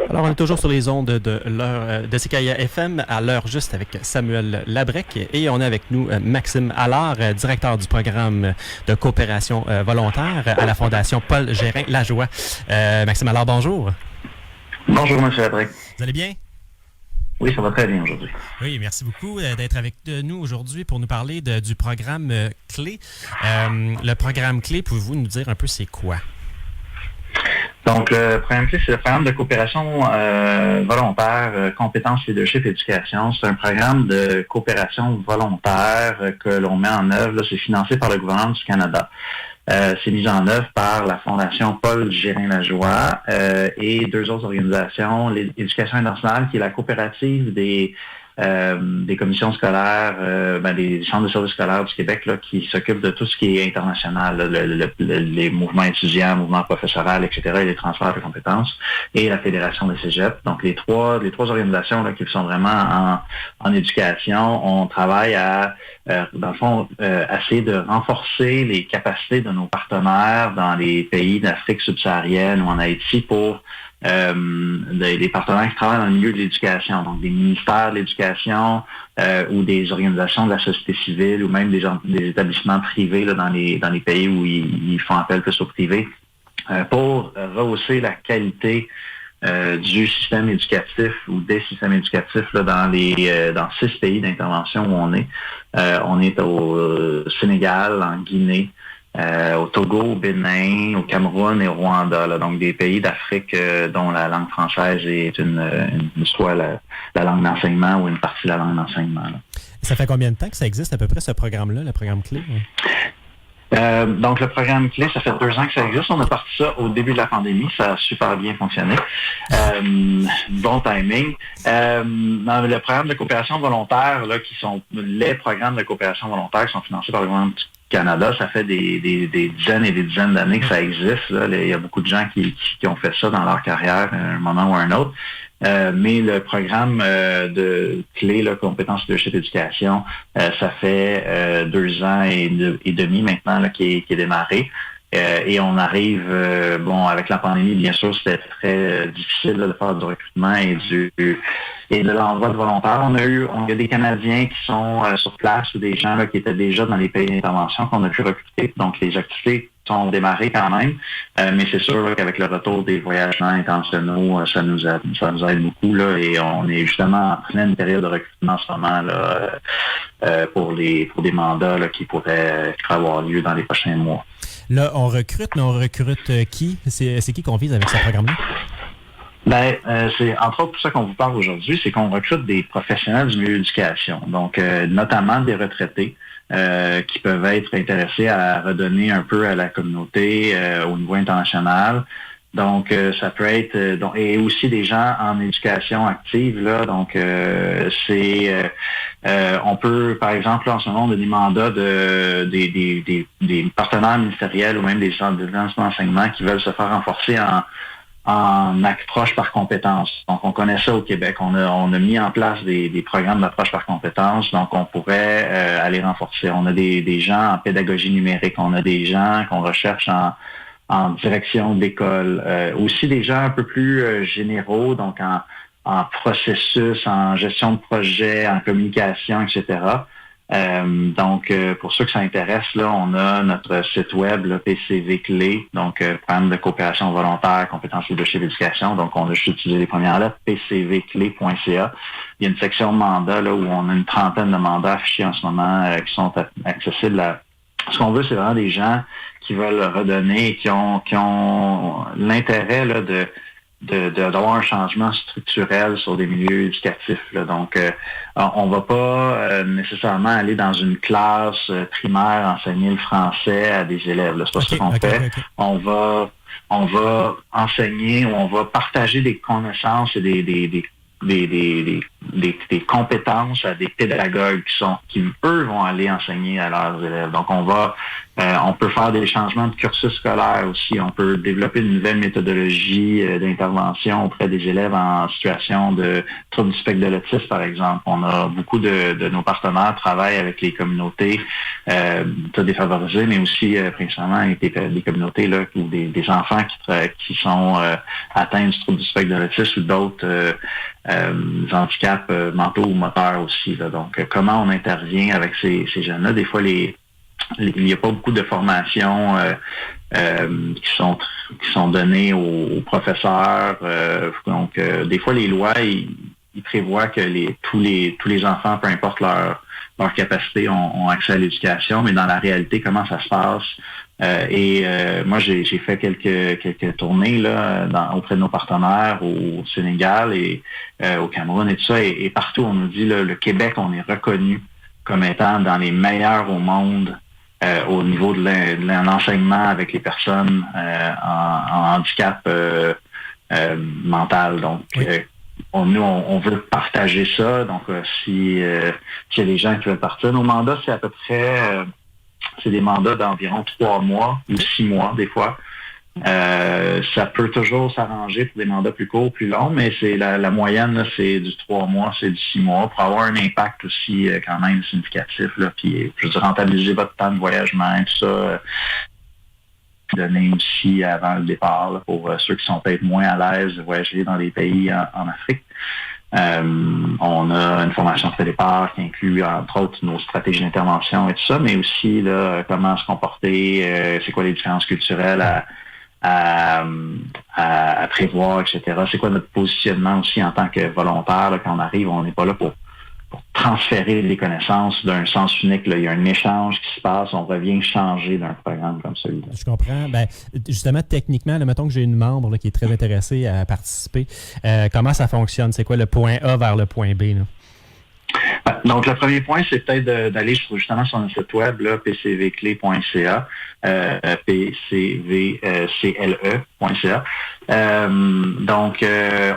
Alors, on est toujours sur les ondes de CKIA FM à l'heure juste avec Samuel Labrec et on est avec nous Maxime Allard, directeur du programme de coopération volontaire à la Fondation Paul Gérin-Lajoie. Maxime Allard, bonjour. Bonjour, M. Labrec. Vous allez bien? Oui, ça va très bien aujourd'hui. Oui, merci beaucoup d'être avec nous aujourd'hui pour nous parler du programme CLÉ. Le programme CLÉ, pouvez-vous nous dire un peu c'est quoi? Donc, le programme CLÉ, c'est le programme de coopération volontaire, compétences, leadership, éducation. C'est un programme de coopération volontaire que l'on met en œuvre. Là, c'est financé par le gouvernement du Canada. C'est mis en œuvre par la Fondation Paul Gérin-Lajoie et deux autres organisations, l'Éducation internationale, qui est la coopérative des commissions scolaires, des centres de services scolaires du Québec là, qui s'occupent de tout ce qui est international, là, les mouvements étudiants, mouvements professoraux, etc., et les transferts de compétences, et la Fédération des cégeps. Donc, les trois organisations là, qui sont vraiment en éducation, on travaille à, dans le fond, essayer de renforcer les capacités de nos partenaires dans les pays d'Afrique subsaharienne ou en Haïti pour des partenaires qui travaillent dans le milieu de l'éducation, donc des ministères de l'éducation ou des organisations de la société civile ou même des établissements privés là, dans les pays où ils font appel plus au privé pour rehausser la qualité du système éducatif ou des systèmes éducatifs là, dans 6 pays d'intervention où on est. On est au Sénégal, en Guinée, au Togo, au Bénin, au Cameroun et au Rwanda, là, donc des pays d'Afrique dont la langue française est soit la langue d'enseignement ou une partie de la langue d'enseignement. Là. Ça fait combien de temps que ça existe à peu près ce programme-là, le programme CLÉ? Donc, le programme CLÉ, ça fait 2 ans que ça existe. On a parti ça au début de la pandémie. Ça a super bien fonctionné. Bon timing. Dans le programme de coopération volontaire, là, qui sont les programmes de coopération volontaire qui sont financés par le gouvernement du Canada, ça fait des dizaines et des dizaines d'années que ça existe. Là. Il y a beaucoup de gens qui ont fait ça dans leur carrière, à un moment ou à un autre. Mais le programme de CLÉ, là, compétences, leadership, éducation, ça fait 2 ans et demi maintenant là, qui est démarré. Et on arrive, avec la pandémie, bien sûr, c'était très difficile là, de faire du recrutement et de l'envoi de volontaires. On a des Canadiens qui sont sur place ou des gens là, qui étaient déjà dans les pays d'intervention qu'on a pu recruter. Donc, les activités sont démarrées quand même. Mais c'est sûr là, qu'avec le retour des voyagements internationaux, ça nous aide beaucoup. Là, et on est justement en pleine période de recrutement en ce moment là, pour des mandats là, qui pourraient avoir lieu dans les prochains mois. Là, on recrute, mais on recrute qui? C'est qui qu'on vise avec ce programme-là? C'est entre autres pour ça qu'on vous parle aujourd'hui, c'est qu'on recrute des professionnels du milieu de l'éducation, donc notamment des retraités qui peuvent être intéressés à redonner un peu à la communauté au niveau international. Donc, ça peut être et aussi des gens en éducation active, là. Donc, on peut, par exemple, là, en ce moment, on a des mandats des partenaires ministériels ou même des centres d'enseignement qui veulent se faire renforcer en approche par compétence. Donc, on connaît ça au Québec. On a mis en place des programmes d'approche par compétence. Donc, on pourrait aller renforcer. On a des gens en pédagogie numérique. On a des gens qu'on recherche en direction d'école. Aussi des gens un peu plus généraux, donc en processus, en gestion de projet, en communication, etc. Pour ceux que ça intéresse, là, on a notre site web, là, PCV CLÉ, donc programme de coopération volontaire, compétences, leadership, éducation. Donc, on a juste utilisé les premières lettres, pcvclé.ca. Il y a une section mandat là où on a une trentaine de mandats affichés en ce moment qui sont accessibles ce qu'on veut, c'est vraiment des gens qui veulent redonner, qui ont l'intérêt là, d'avoir un changement structurel sur des milieux éducatifs. Là. Donc, on va pas nécessairement aller dans une classe primaire enseigner le français à des élèves. Là. C'est pas ça qu'on fait. Okay. On va enseigner ou on va partager des connaissances et des des compétences à des pédagogues qui eux vont aller enseigner à leurs élèves. Donc on peut faire des changements de cursus scolaire aussi. On peut développer une nouvelle méthodologie d'intervention auprès des élèves en situation de trouble du spectre de l'autisme, par exemple. On a beaucoup de nos partenaires travaillent avec les communautés défavorisées, mais aussi principalement avec des communautés là, ou des enfants qui sont atteints du trouble du spectre de l'autisme ou d'autres handicaps mentaux ou moteurs aussi. Là. Donc, comment on intervient avec ces jeunes-là? Des fois, il n'y a pas beaucoup de formations qui sont données aux professeurs. Donc, des fois, les lois, ils prévoient que tous les enfants, peu importe leur capacité, ont accès à l'éducation, mais dans la réalité, comment ça se passe? Moi, j'ai fait quelques tournées là auprès de nos partenaires au Sénégal et au Cameroun et tout ça. Et partout, on nous dit, là, le Québec, on est reconnu comme étant dans les meilleurs au monde au niveau de l'enseignement avec les personnes en handicap mental. Donc, oui. On veut partager ça. Donc, s'il y a des gens qui veulent partir, nos mandats, c'est à peu près... c'est des mandats d'environ 3 mois ou 6 mois, des fois. Ça peut toujours s'arranger pour des mandats plus courts, plus longs, mais c'est la moyenne, là, c'est du 3 mois, c'est du 6 mois, pour avoir un impact aussi quand même significatif. Là, puis, je veux dire, rentabiliser votre temps de voyagement, tout ça. Donner aussi avant le départ là, pour ceux qui sont peut-être moins à l'aise de voyager dans des pays en Afrique. On a une formation de départ qui inclut, entre autres, nos stratégies d'intervention et tout ça, mais aussi là, comment se comporter, c'est quoi les différences culturelles à prévoir, etc. C'est quoi notre positionnement aussi en tant que volontaire là, quand on arrive, on n'est pas là pour transférer les connaissances d'un sens unique. Là. Il y a un échange qui se passe, on revient changer d'un programme comme celui-là. Je comprends. Ben, justement, techniquement, là, mettons que j'ai une membre là, qui est très intéressée à participer. Comment ça fonctionne? C'est quoi le point A vers le point B? Là? Donc, le premier point, c'est peut-être d'aller justement sur notre site web, là, pcvcle.ca, pcvcle.ca. Donc,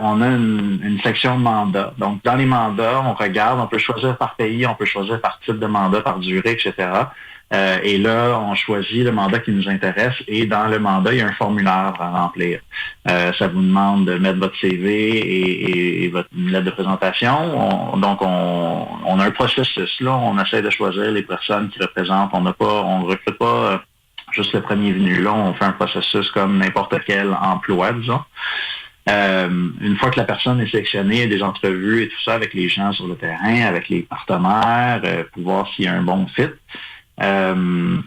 on a une section de mandats. Donc, dans les mandats, on regarde, on peut choisir par pays, on peut choisir par type de mandat, par durée, etc. Et là, on choisit le mandat qui nous intéresse et dans le mandat, il y a un formulaire à remplir. Ça vous demande de mettre votre CV et votre lettre de présentation. Donc, on a un processus là. On essaie de choisir les personnes qui représentent. On ne recrute pas juste le premier venu. Là, on fait un processus comme n'importe quel emploi, disons. Une fois que la personne est sélectionnée, il y a des entrevues et tout ça avec les gens sur le terrain, avec les partenaires, pour voir s'il y a un bon fit. Une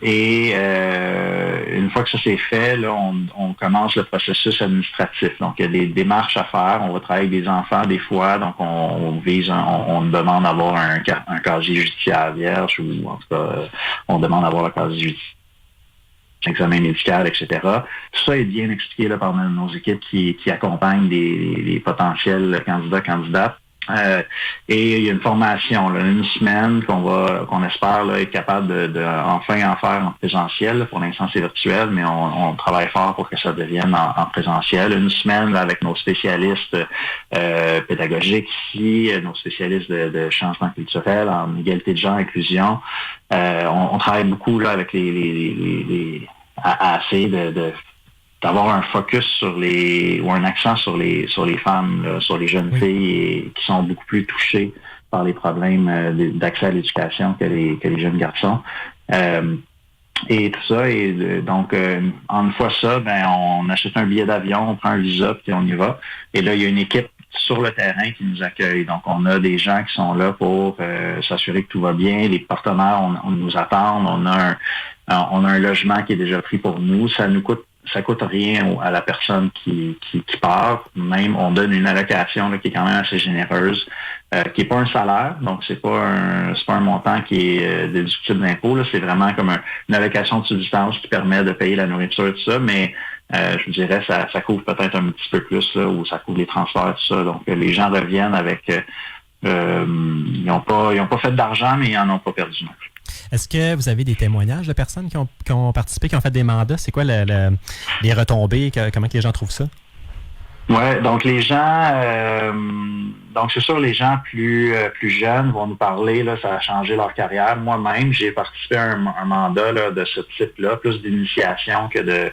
fois que ça s'est fait, là, on commence le processus administratif. Donc, il y a des démarches à faire. On va travailler avec des enfants des fois. Donc, on demande d'avoir un casier judiciaire vierge ou en tout cas, on demande d'avoir le casier judiciaire, examen médical, etc. Tout ça est bien expliqué là, par nos équipes qui accompagnent les potentiels candidates. Et il y a une formation, là, une semaine qu'on espère là, être capable de enfin en faire en présentiel. Pour l'instant, c'est virtuel, mais on travaille fort pour que ça devienne en présentiel. Une semaine là, avec nos spécialistes pédagogiques ici, nos spécialistes de changement culturel, en égalité de genre, inclusion. On travaille beaucoup là avec à essayer d'avoir un focus ou un accent sur les femmes, là, sur les jeunes filles qui sont beaucoup plus touchées par les problèmes d'accès à l'éducation que les jeunes garçons. Et tout ça, donc une fois ça, on achète un billet d'avion, on prend un visa, puis on y va. Et là, il y a une équipe sur le terrain qui nous accueille. Donc, on a des gens qui sont là pour s'assurer que tout va bien. Les partenaires, on nous attend. On a un logement qui est déjà pris pour nous. Ça coûte rien à la personne qui part. Même, on donne une allocation là, qui est quand même assez généreuse, qui n'est pas un salaire, donc c'est pas un montant qui est déductible d'impôt. C'est vraiment comme une allocation de subsistance qui permet de payer la nourriture et tout ça, mais je vous dirais ça couvre peut-être un petit peu plus, là, ou ça couvre les transferts et tout ça. Donc, les gens reviennent avec... ils n'ont pas fait d'argent, mais ils n'en ont pas perdu non plus. Est-ce que vous avez des témoignages de personnes qui ont participé, qui ont fait des mandats? C'est quoi les retombées? Comment que les gens trouvent ça? Oui, donc les gens, donc, c'est sûr, les gens plus jeunes vont nous parler, là, ça a changé leur carrière. Moi-même, j'ai participé à un mandat là, de ce type-là, plus d'initiation que de...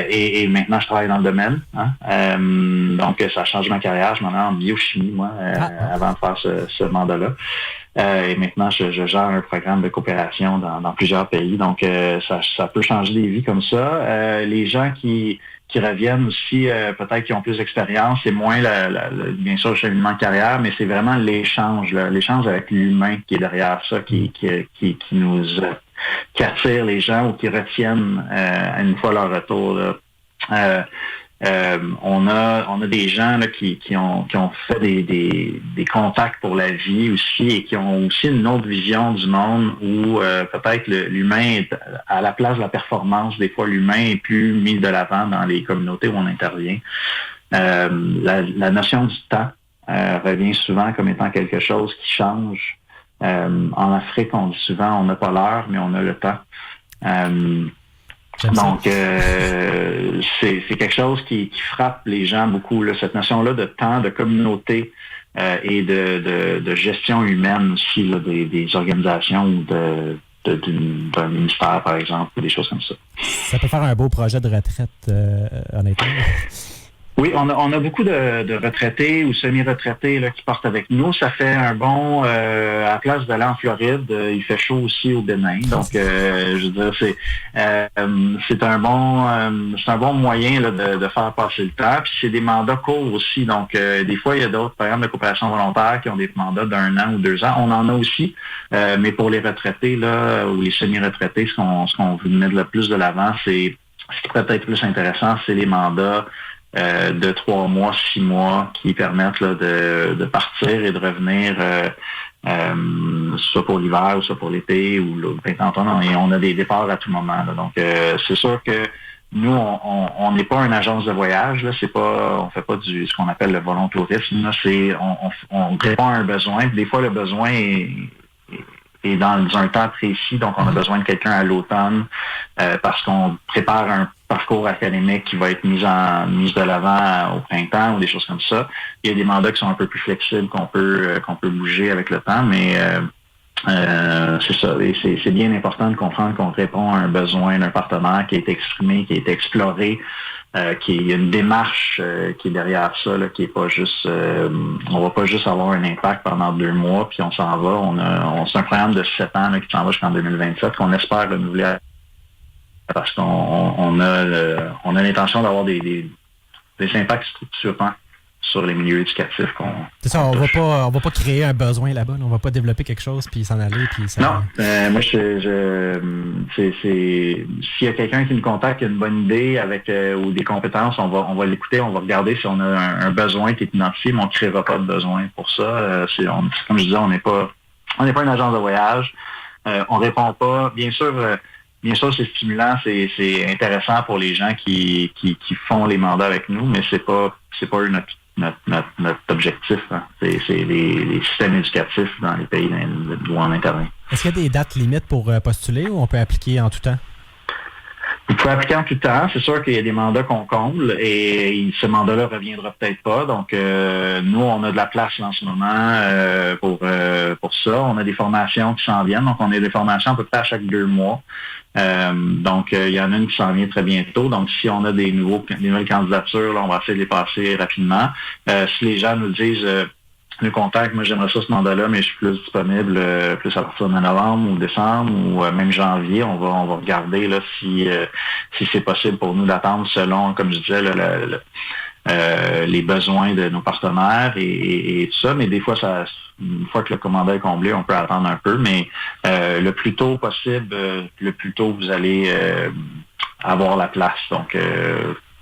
et maintenant, je travaille dans le domaine. Hein? Donc, ça a changé ma carrière. Je m'en vais en biochimie, moi, avant de faire ce mandat-là. Et maintenant, je gère un programme de coopération dans plusieurs pays. Donc, ça peut changer des vies comme ça. Les gens qui reviennent aussi, peut-être qui ont plus d'expérience, c'est moins bien sûr le cheminement de carrière, mais c'est vraiment l'échange avec l'humain qui est derrière ça, qui attire les gens ou qui retiennent une fois leur retour. Là. On a des gens là, qui ont fait des contacts pour la vie aussi et qui ont aussi une autre vision du monde où peut-être l'humain est à la place de la performance. Des fois, l'humain est plus mis de l'avant dans les communautés où on intervient. La notion du temps revient souvent comme étant quelque chose qui change. En Afrique, on dit souvent on n'a pas l'heure, mais on a le temps. Donc, c'est quelque chose qui frappe les gens beaucoup, là, cette notion-là de temps, de communauté et de gestion humaine aussi là, des organisations ou d'un ministère, par exemple, ou des choses comme ça. Ça peut faire un beau projet de retraite, honnêtement. Oui, on a beaucoup de retraités ou semi-retraités là, qui partent avec nous. Ça fait un bon... à la place d'aller en Floride, il fait chaud aussi au Bénin. Donc, je veux dire, c'est un bon moyen là, de faire passer le temps. Puis c'est des mandats courts aussi. Donc, des fois, il y a d'autres programmes de coopération volontaire qui ont des mandats d'1 an ou 2 ans. On en a aussi. Mais pour les retraités là ou les semi-retraités, ce qu'on veut mettre le plus de l'avant, c'est ce qui peut être plus intéressant, c'est les mandats de 3 mois, 6 mois qui permettent là, de partir et de revenir soit pour l'hiver ou soit pour l'été ou le printemps. Et on a des départs à tout moment. Là. Donc, c'est sûr que nous, on n'est pas une agence de voyage. Là. On fait pas ce qu'on appelle le volontourisme. Là. On répond à un besoin. Des fois, le besoin est dans un temps précis. Donc, on a besoin de quelqu'un à l'automne parce qu'on prépare un parcours académique qui va être mis de l'avant au printemps ou des choses comme ça. Il y a des mandats qui sont un peu plus flexibles qu'on peut bouger avec le temps, mais c'est ça. Et c'est bien important de comprendre qu'on répond à un besoin d'un partenaire qui est exprimé, qui est exploré, qu'il y a une démarche qui est derrière ça, là, qui est pas juste on va pas juste avoir un impact pendant 2 mois puis on s'en va. C'est un programme de 7 ans là, qui s'en va jusqu'en 2027 qu'on espère renouveler parce qu'on a l'intention d'avoir des impacts structurants sur les milieux éducatifs c'est ça, on va pas créer un besoin là-bas, on va pas développer quelque chose puis s'en aller puis ça. Non, moi s'il y a quelqu'un qui nous contacte, qui a une bonne idée avec ou des compétences, on va l'écouter, on va regarder si on a un besoin qui est identifié, mais on ne créera pas de besoin pour ça. Comme je disais, on n'est pas une agence de voyage. On répond pas. Bien sûr, c'est stimulant, c'est intéressant pour les gens qui font les mandats avec nous, mais c'est pas notre objectif. Hein. C'est les systèmes éducatifs dans les pays où on intervient. Est-ce qu'il y a des dates limites pour postuler ou on peut appliquer en tout temps? Vous pouvez appliquer en tout temps. C'est sûr qu'il y a des mandats qu'on comble et ce mandat-là ne reviendra peut-être pas. Donc, nous, on a de la place en ce moment pour ça. On a des formations qui s'en viennent. Donc, on a des formations à peu près à chaque 2 mois. Donc, il y en a une qui s'en vient très bientôt. Donc, si on a des nouvelles candidatures, là, on va essayer de les passer rapidement. Si les gens nous disent nous contactent, moi j'aimerais ça ce mandat-là, mais je suis plus disponible plus à partir de novembre ou décembre ou même janvier, on va regarder là si c'est possible pour nous d'attendre selon, comme je disais, les besoins de nos partenaires et tout ça. Mais des fois, une fois que le mandat est comblé, on peut attendre un peu, mais le plus tôt possible, le plus tôt vous allez avoir la place. Donc,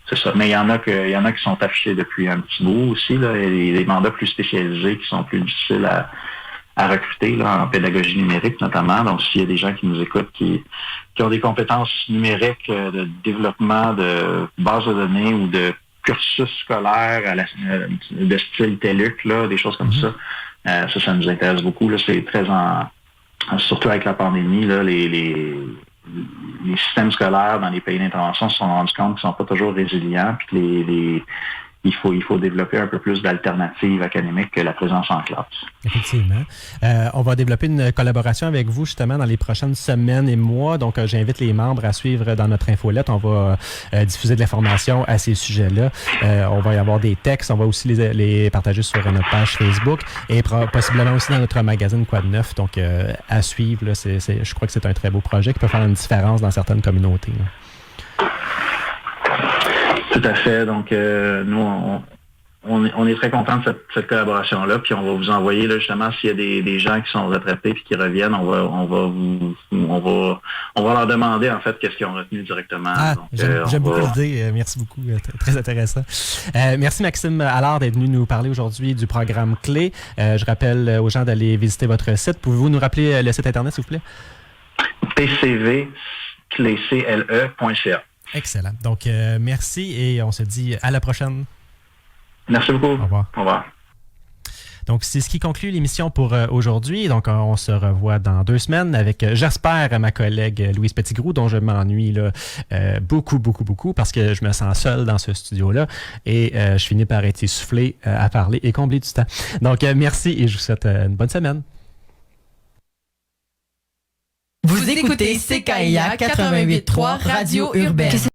c'est ça. Mais il y en a qui sont affichés depuis un petit bout aussi. Là. Il y a des mandats plus spécialisés qui sont plus difficiles à recruter là, en pédagogie numérique notamment. Donc, s'il y a des gens qui nous écoutent qui ont des compétences numériques de développement de bases de données ou de cursus scolaire de style TELUC, là, des choses comme ça, ça nous intéresse beaucoup. Là. C'est très surtout avec la pandémie, là, les systèmes scolaires dans les pays d'intervention se sont rendus compte qu'ils ne sont pas toujours résilients, puis que il faut développer un peu plus d'alternatives académiques que la présence en classe. Effectivement. On va développer une collaboration avec vous justement dans les prochaines semaines et mois. Donc, j'invite les membres à suivre dans notre infolette. On va diffuser de l'information à ces sujets-là. On va y avoir des textes. On va aussi les partager sur notre page Facebook et possiblement aussi dans notre magazine Quoi de neuf. Donc, à suivre. Là, je crois que c'est un très beau projet qui peut faire une différence dans certaines communautés. Là. Tout à fait. Donc, nous, on est très contents de cette collaboration-là. Puis, on va vous envoyer, là, justement, s'il y a des gens qui sont retraités puis qui reviennent, on va leur demander, en fait, qu'est-ce qu'ils ont retenu directement. J'aime beaucoup l'idée. Merci beaucoup. Très intéressant. Merci, Maxime Allard, d'être venu nous parler aujourd'hui du programme Clé. Je rappelle aux gens d'aller visiter votre site. Pouvez-vous nous rappeler le site Internet, s'il vous plaît? tcvcle.ca. Excellent. Donc, merci et on se dit à la prochaine. Merci beaucoup. Au revoir. Au revoir. Donc, c'est ce qui conclut l'émission pour aujourd'hui. Donc, on se revoit dans 2 semaines avec, j'espère, ma collègue Louise Petitgrou, dont je m'ennuie là, beaucoup, parce que je me sens seul dans ce studio-là et je finis par être essoufflé à parler et combler du temps. Donc, merci et je vous souhaite une bonne semaine. Vous écoutez CKIA 88.3 Radio Urbaine.